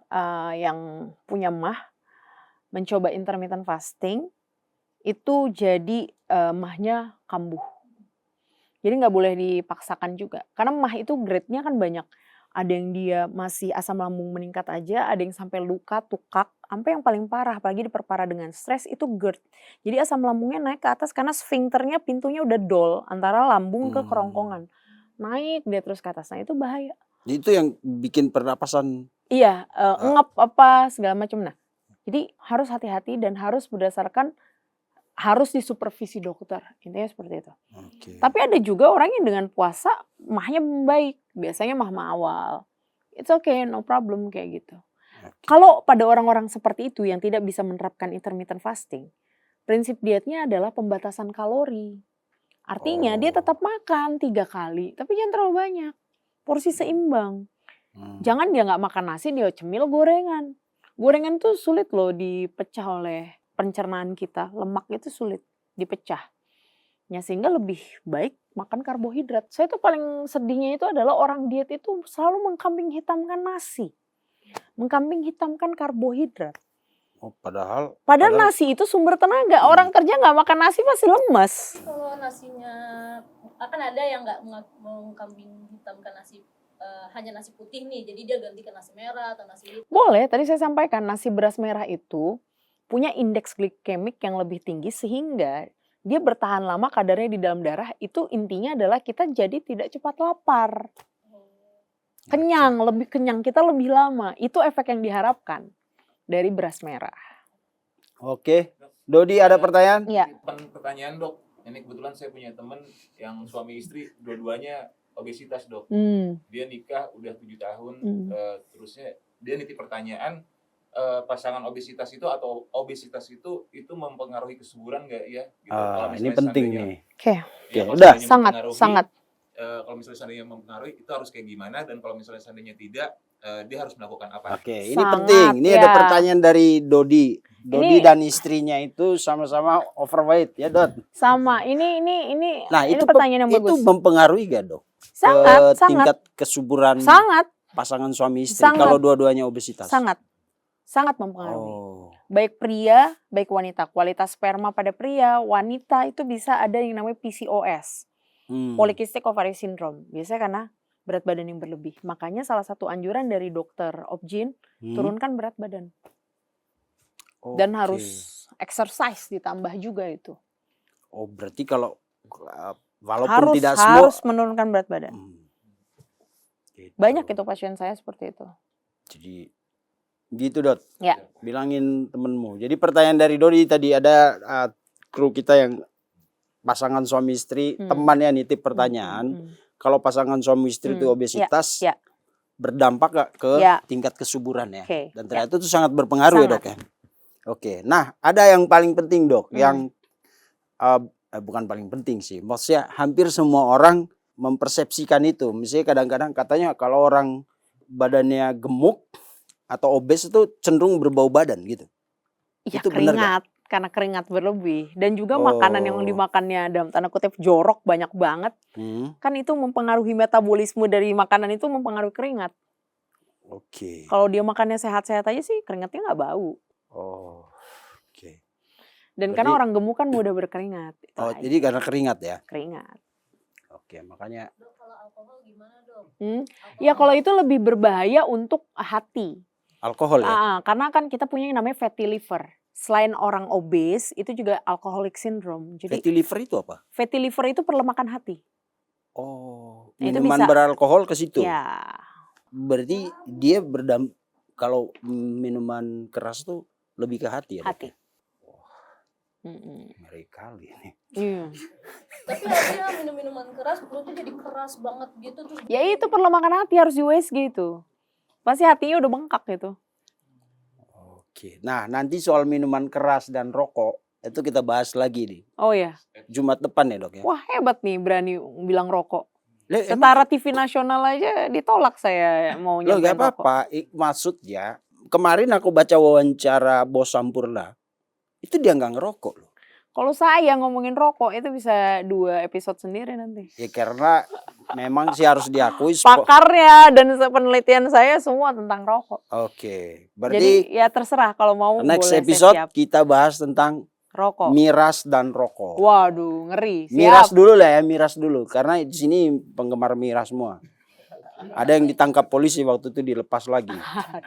yang punya MAH mencoba intermittent fasting itu jadi MAH-nya kambuh. Jadi nggak boleh dipaksakan juga. Karena MAH itu grade-nya kan banyak. Ada yang dia masih asam lambung meningkat aja, ada yang sampai luka, tukak, sampai yang paling parah, apalagi diperparah dengan stres itu GERD. Jadi asam lambungnya naik ke atas karena sphincternya pintunya udah dol antara lambung ke kerongkongan. Naik dia terus ke atas, nah itu bahaya. Itu yang bikin pernapasan. Iya, ngep apa segala macam. Nah, jadi harus hati-hati dan harus harus disupervisi dokter, intinya seperti itu. Tapi ada juga orang yang dengan puasa MAH-nya membaik, biasanya MAH awal. It's okay, no problem kayak gitu. Kalau pada orang-orang seperti itu yang tidak bisa menerapkan intermittent fasting, prinsip dietnya adalah pembatasan kalori. Artinya dia tetap makan 3 kali, tapi jangan terlalu banyak. Porsi seimbang. Jangan dia nggak makan nasi, dia cemil gorengan. Gorengan tuh sulit loh dipecah oleh pencernaan kita, lemak itu sulit dipecah. Ya sehingga lebih baik makan karbohidrat. Saya tuh paling sedihnya itu adalah orang diet itu selalu mengkambing hitamkan nasi. Mengkambing hitamkan karbohidrat. Oh, padahal Nasi itu sumber tenaga. Orang kerja nggak makan nasi pasti lemes. Kalau nasinya akan ada yang nggak mengkambing hitamkan nasi, hanya nasi putih nih, jadi dia ganti ke nasi merah atau nasi hitam. Boleh, tadi saya sampaikan nasi beras merah itu punya indeks glikemik yang lebih tinggi sehingga dia bertahan lama kadarnya di dalam darah. Itu intinya adalah kita jadi tidak cepat lapar. Kenyang, lebih kenyang, kita lebih lama. Itu efek yang diharapkan dari beras merah. Oke. Dodi ada pertanyaan? Iya. Pertanyaan dok, ini kebetulan saya punya teman yang suami istri dua-duanya obesitas dok. Dia nikah udah 7 tahun, terusnya dia nitip pertanyaan, pasangan obesitas itu atau obesitas itu mempengaruhi kesuburan nggak ya? Gitu. Kalau Ini misalnya penting seandainya- nih. Oke. Ya, kalau udah. seandainya Sangat, mempengaruhi, sangat. kalau misalnya seandainya mempengaruhi itu harus kayak gimana, dan kalau misalnya seandainya tidak, dia harus melakukan apa? Oke, ini Sangat, penting. Ini ada ya. pertanyaan dari Dodi. Dodi Ini- dan istrinya itu sama-sama overweight ya, Dot. Sama, ini Nah, ini itu pertanyaan yang itu bagus. mempengaruhi gak, Dok? Sangat, sangat, Tingkat kesuburan sangat, pasangan suami istri Sangat. kalau dua-duanya obesitas. sangat mempengaruhi. Oh. Baik pria, baik wanita. Kualitas sperma pada pria, wanita itu bisa ada yang namanya PCOS, Polycystic Ovary Syndrome. Biasanya karena berat badan yang berlebih. Makanya salah satu anjuran dari dokter Obgyn, turunkan berat badan. Dan Oke. harus exercise ditambah juga itu. Oh, berarti kalau walaupun tidak semua Harus menurunkan berat badan. Gitu. Banyak itu pasien saya seperti itu. Jadi gitu, Dot. Ya. Bilangin temenmu. Jadi pertanyaan dari Dodi tadi, ada kru kita yang pasangan suami istri, temannya nitip pertanyaan. Kalau pasangan suami istri itu obesitas, ya. berdampak gak ke Ya. tingkat kesuburan ya? Oke, Dan ternyata itu sangat berpengaruh ya, Sangat. Dok ya? Oke, nah ada yang paling penting, Dok, yang bukan paling penting sih, maksudnya hampir semua orang mempersepsikan itu. Misalnya kadang-kadang katanya kalau orang badannya gemuk atau obes itu cenderung berbau badan gitu. Iya, Itu benar keringat. Karena keringat berlebih. Dan juga makanan yang dimakannya dalam tanda kutip jorok banyak banget. Kan itu mempengaruhi metabolisme dari makanan, itu mempengaruhi keringat. Oke. Kalau dia makannya sehat-sehat aja sih keringatnya nggak bau. Oh, oke. Dan Berarti- karena orang gemuk kan mudah berkeringat. Itu Oh, aja. jadi karena keringat ya? Keringat. Oke, makanya. Dok, kalau alkohol gimana dok? Ya kalau itu lebih berbahaya untuk hati. Alkohol ya? Karena kan kita punya yang namanya fatty liver. Selain orang obes, itu juga alcoholic syndrome. Jadi Fatty liver itu apa? fatty liver itu perlemakan hati. Oh, Itu minuman bisa- beralkohol ke situ. Ya. Berarti dia kalau minuman keras tuh lebih ke hati ya? Dok? Hati. Ngeri kali nih. Iya. Tapi ada yang minum minuman keras perutnya jadi keras banget gitu terus. Ya itu perlemakan hati harus di USG itu. Pasti hatinya udah bengkak gitu. Oke. Nah, nanti soal minuman keras dan rokok itu kita bahas lagi nih. Oh ya. Jumat depan ya, Dok ya. Wah hebat nih berani bilang rokok. Emang- Setara TV nasional aja ditolak saya mau Loh, nyampein gak rokok. apa-apa. Maksudnya kemarin aku baca wawancara Bos Sampurna. Itu dia nggak ngerokok loh. Kalau saya ngomongin rokok itu bisa 2 episode sendiri nanti. Ya karena memang sih harus diakui. Pakarnya dan penelitian saya semua tentang rokok. Oke. Jadi Berarti ya terserah kalau mau next boleh episode saya siap. kita bahas tentang Rokok. miras dan rokok. Waduh ngeri. Miras Siap. dulu lah ya, miras dulu. Karena di sini penggemar miras semua. Ada yang ditangkap polisi waktu itu dilepas lagi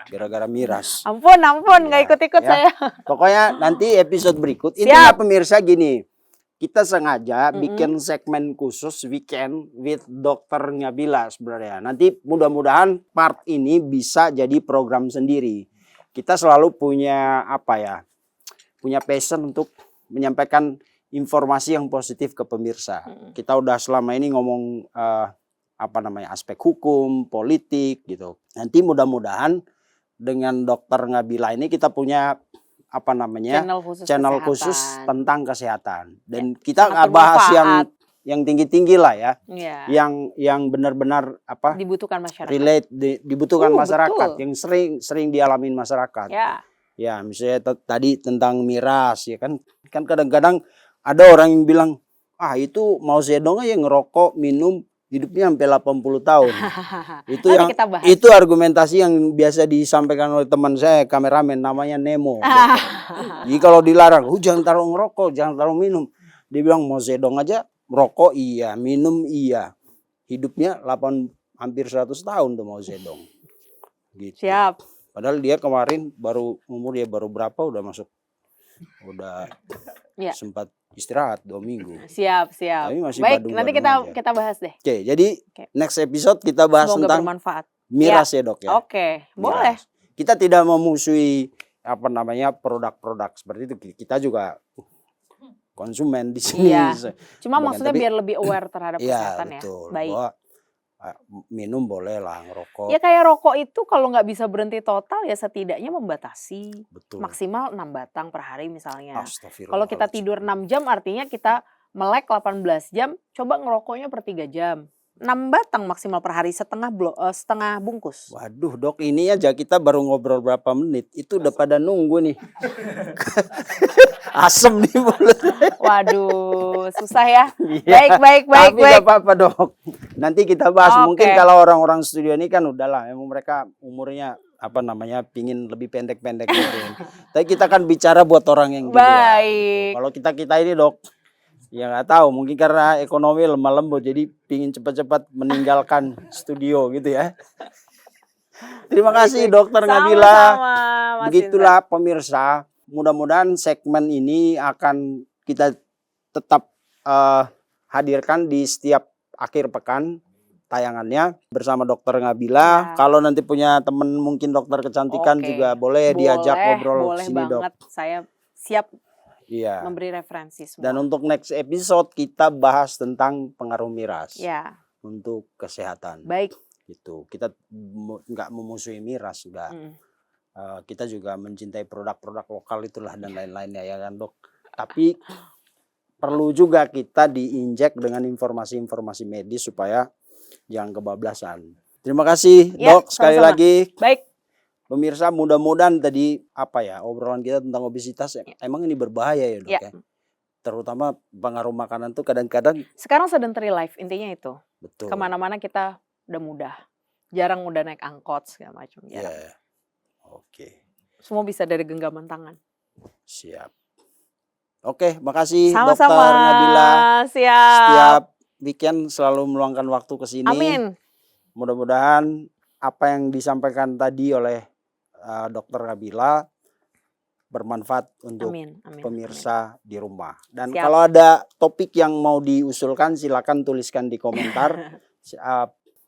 gara-gara miras. Ampun nggak Ya, ikut-ikut ya. saya. Pokoknya nanti episode berikut. Siap. Intinya pemirsa gini, kita sengaja bikin segmen khusus Weekend with Dr. Ngabila sebenarnya. Nanti mudah-mudahan part ini bisa jadi program sendiri. Kita selalu punya punya passion untuk menyampaikan informasi yang positif ke pemirsa. Kita udah selama ini ngomong aspek hukum, politik gitu. Nanti mudah-mudahan dengan Dr. Ngabila ini kita punya channel khusus kesehatan. tentang kesehatan. Dan kita sangat nggak bahas bermanfaat. yang tinggi-tinggi lah ya. Iya. Yang benar-benar Dibutuhkan masyarakat. relate dibutuhkan masyarakat, betul. yang sering dialamin masyarakat. Ya. Ya, misalnya tadi tentang miras ya kan kadang-kadang ada orang yang bilang itu Mao Zedong aja ngerokok, minum, hidupnya sampai 80 tahun. Itu Nanti yang kita bahas. itu argumentasi yang biasa disampaikan oleh teman saya, kameramen, namanya Nemo. Jadi kalau dilarang, jangan terlalu ngerokok, jangan terlalu minum. Dia bilang Mao Zedong aja merokok iya, minum iya. Hidupnya hampir 100 tahun tuh Mao Zedong. Gitu. Siap. Padahal dia kemarin umur dia baru berapa udah Ya. sempat istirahat 2 minggu. Siap. Tapi masih Baik, badung-badung nanti aja. kita bahas deh. Oke, jadi next episode kita bahas Semoga tentang bermanfaat. miras ya, Dok ya. Oke, boleh. Miras. Kita tidak memusuhi produk-produk seperti itu. Kita juga konsumen di sini. Iya. Cuma maksudnya biar lebih aware terhadap kesehatan ya. Betul. Baik. Bahwa minum boleh lah, ngerokok. Ya kayak rokok itu kalau nggak bisa berhenti total ya setidaknya membatasi. Betul. Maksimal 6 batang per hari misalnya. Astagfirullah. Kalau kita tidur 6 jam artinya kita melek 18 jam, coba ngerokoknya per 3 jam. 6 batang maksimal per hari, setengah bungkus. Waduh, Dok, ini aja kita baru ngobrol berapa menit, itu udah pada nunggu nih. Asem nih mulut. Waduh, susah ya. Iya. Baik. Tapi gak apa-apa, Dok. Nanti kita bahas. Oke. Mungkin kalau orang-orang studio ini kan udahlah, emang mereka umurnya pingin lebih pendek-pendek gitu. Tapi kita kan bicara buat orang yang di luar. Baik. Kalau kita ini, Dok, ya nggak tahu, mungkin karena ekonomi lemah lembut jadi pingin cepat-cepat meninggalkan studio gitu ya. Terima kasih Dokter Nabila. Sama-sama, Mas Begitulah pemirsa, mudah-mudahan segmen ini akan kita tetap hadirkan di setiap akhir pekan tayangannya bersama Dokter Nabila. Ya. Kalau nanti punya temen mungkin dokter kecantikan Oke. juga boleh diajak ngobrol boleh sini, Dok. banget. Saya siap Iya. memberi referensi semua. Dan untuk next episode kita bahas tentang pengaruh miras Ya, untuk kesehatan. baik. Gitu. Kita nggak memusuhi miras, enggak. Kita juga mencintai produk-produk lokal itulah dan lain-lainnya ya kan, Dok. Tapi perlu juga kita diinjek dengan informasi-informasi medis supaya jangan kebablasan. Terima kasih, Ya, Dok, sekali sama-sama. lagi. Baik. Pemirsa, mudah-mudahan tadi obrolan kita tentang obesitas emang ini berbahaya ya, Dok Ya. ya. Terutama pengaruh makanan tuh kadang-kadang Sekarang sedentary life intinya itu. betul. Kemana-mana kita udah mudah. Jarang udah naik angkot segala macam. Ya. Jarang. Oke. Semua bisa dari genggaman tangan. Siap. Oke, makasih Sama-sama. Dokter Nabila. Siap. Setiap weekend selalu meluangkan waktu ke sini. Amin. Mudah-mudahan apa yang disampaikan tadi oleh Dokter Nabila bermanfaat untuk Amin. pemirsa di rumah. Dan Siap. kalau ada topik yang mau diusulkan silakan tuliskan di komentar.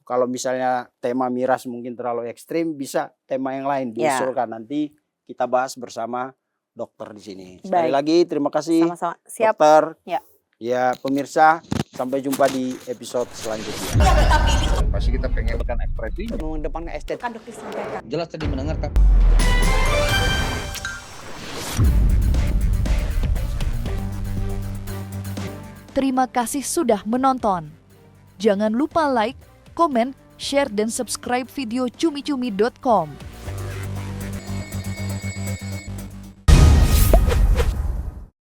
Kalau misalnya tema miras mungkin terlalu ekstrim, bisa tema yang lain Ya. diusulkan. Nanti kita bahas bersama dokter di sini. Sekali Baik. lagi terima kasih Sama-sama. Siap. dokter. Ya. Ya pemirsa, sampai jumpa di episode selanjutnya. Pasti kita pengen tekan ekspresi. Mengedepankan estetika. Jelas tadi mendengarkan. Terima kasih sudah menonton. Jangan lupa like, komen, share, dan subscribe video cumi-cumi.com.